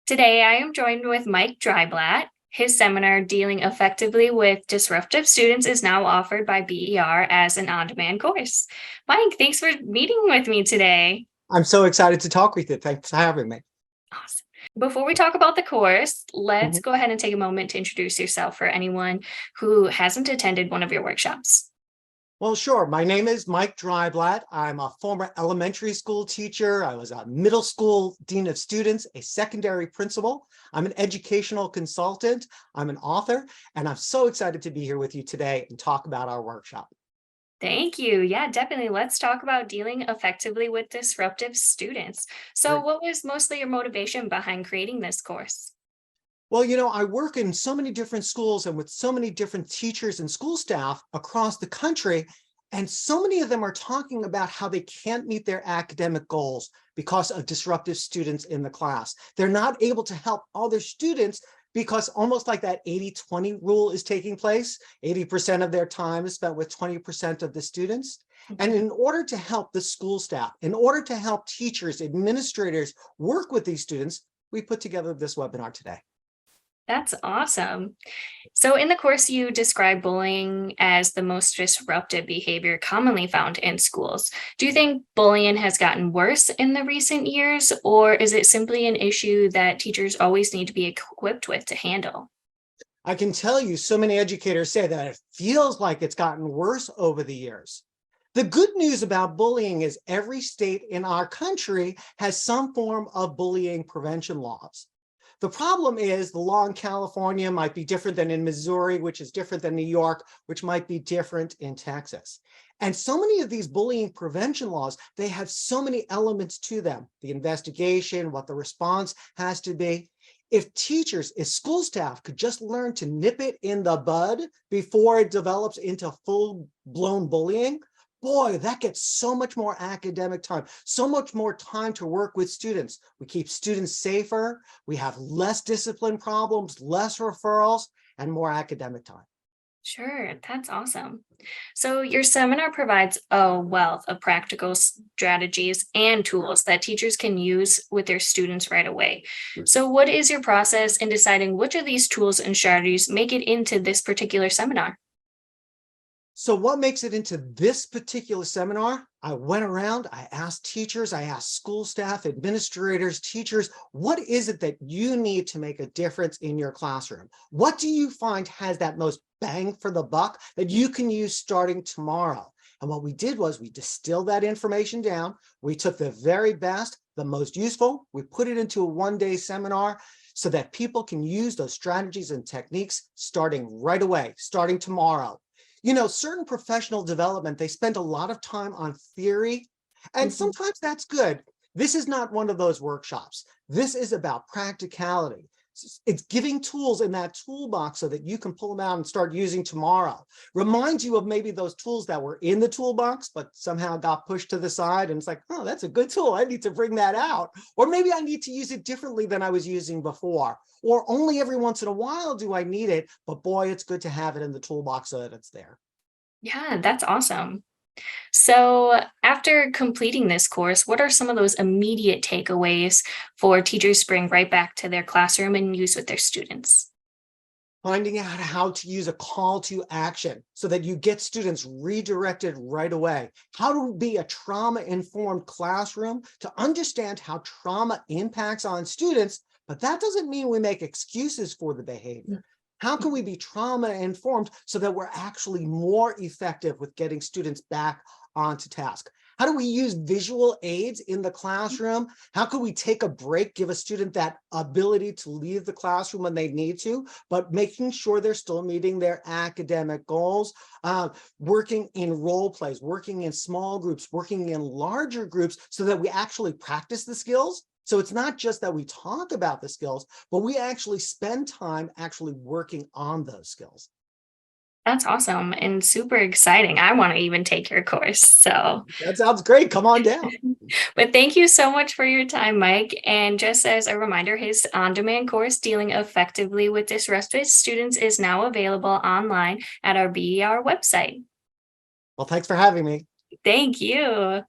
Today, I am joined with Mike Dreiblatt. His seminar, Dealing Effectively with Disruptive Students, is now offered by BER as an on demand course. Mike, thanks for meeting with me today. I'm so excited to talk with you. Thanks for having me. Awesome. Before we talk about the course, let's Mhm. go ahead and take a moment to introduce yourself for anyone who hasn't attended one of your workshops. Well, sure. My name is Mike Dreiblatt. I'm a former elementary school teacher. I was a middle school dean of students, a secondary principal. I'm an educational consultant. I'm an author, and I'm so excited to be here with you today and talk about our workshop. Thank you. Yeah, definitely. Let's talk about dealing effectively with disruptive students. So, Great. what was mostly your motivation behind creating this course? Well, I work in so many different schools and with so many different teachers and school staff across the country. And so many of them are talking about how they can't meet their academic goals because of disruptive students in the class. They're not able to help other students because almost like that 80-20 rule is taking place. 80% of their time is spent with 20% of the students. And in order to help the school staff, in order to help teachers, administrators work with these students, we put together this webinar today. That's awesome. So, in the course, you describe bullying as the most disruptive behavior commonly found in schools. Do you think bullying has gotten worse in the recent years, or is it simply an issue that teachers always need to be equipped with to handle? I can tell you so many educators say that it feels like it's gotten worse over the years. The good news about bullying is every state in our country has some form of bullying prevention laws. The problem is the law in California might be different than in Missouri, which is different than New York, which might be different in Texas. And so many of these bullying prevention laws, they have so many elements to them, the investigation, what the response has to be. If teachers, if school staff could just learn to nip it in the bud before it develops into full-blown bullying, boy, that gets so much more academic time, so much more time to work with students. We keep students safer, we have less discipline problems, less referrals, and more academic time. Sure, that's awesome. So, your seminar provides a wealth of practical strategies and tools that teachers can use with their students right away. So, what is your process in deciding which of these tools and strategies make it into this particular seminar? So what makes it into this particular seminar? I went around, I asked teachers, I asked school staff, administrators, teachers, what is it that you need to make a difference in your classroom? What do you find has that most bang for the buck that you can use starting tomorrow? And what we did was we distilled that information down. We took the very best, the most useful, we put it into a one-day seminar so that people can use those strategies and techniques starting right away, starting tomorrow. Certain professional development, they spend a lot of time on theory, and Mhm. sometimes that's good. This is not one of those workshops. This is about practicality. It's giving tools in that toolbox so that you can pull them out and start using tomorrow. Remind you of maybe those tools that were in the toolbox, but somehow got pushed to the side. And it's like, oh, that's a good tool. I need to bring that out. Or maybe I need to use it differently than I was using before. Or only every once in a while do I need it, but boy, it's good to have it in the toolbox so that it's there. Yeah, that's awesome. So, after completing this course, what are some of those immediate takeaways for teachers to bring right back to their classroom and use with their students? Finding out how to use a call to action so that you get students redirected right away. How to be a trauma-informed classroom to understand how trauma impacts on students, but that doesn't mean we make excuses for the behavior. How can we be trauma-informed so that we're actually more effective with getting students back onto task? How do we use visual aids in the classroom? How can we take a break, give a student that ability to leave the classroom when they need to, but making sure they're still meeting their academic goals, working in role plays, working in small groups, working in larger groups so that we actually practice the skills. So it's not just that we talk about the skills, but we actually spend time actually working on those skills. That's awesome and super exciting. I want to even take your course. So, That sounds great. Come on down. but thank you so much for your time, Mike. And just as a reminder, his on demand course, Dealing Effectively with Disruptive Students, is now available online at our BER website. Well, thanks for having me. Thank you.